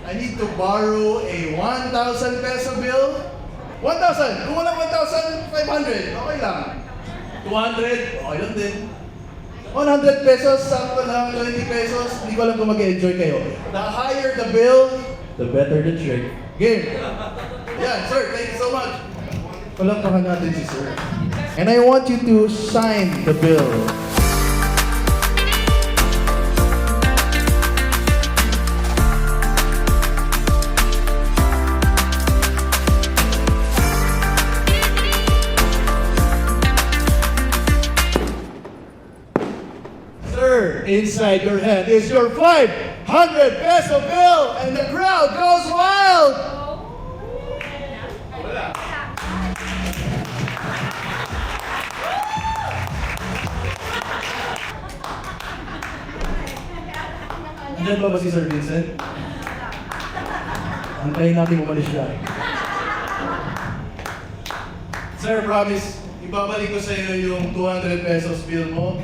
I need to borrow a 1,000 peso bill. 1,000! Kung walang 1,500, okay lang. 200, okay lang din. 100 pesos, sakto lang, 20 pesos, hindi ko alam kung mag-enjoy kayo. The higher the bill, the better the trick. Game! Yeah, sir, thank you so much. Palakpakan natin si sir. And I want you to sign the bill. Sir, inside your hand is your 500 peso bill, and the crowd goes wild! Nandiyan ba si Sir Vincent? Antayin natin umalis siya. Sir, promise, ibabalik ko sa iyo yung 200 pesos bill mo.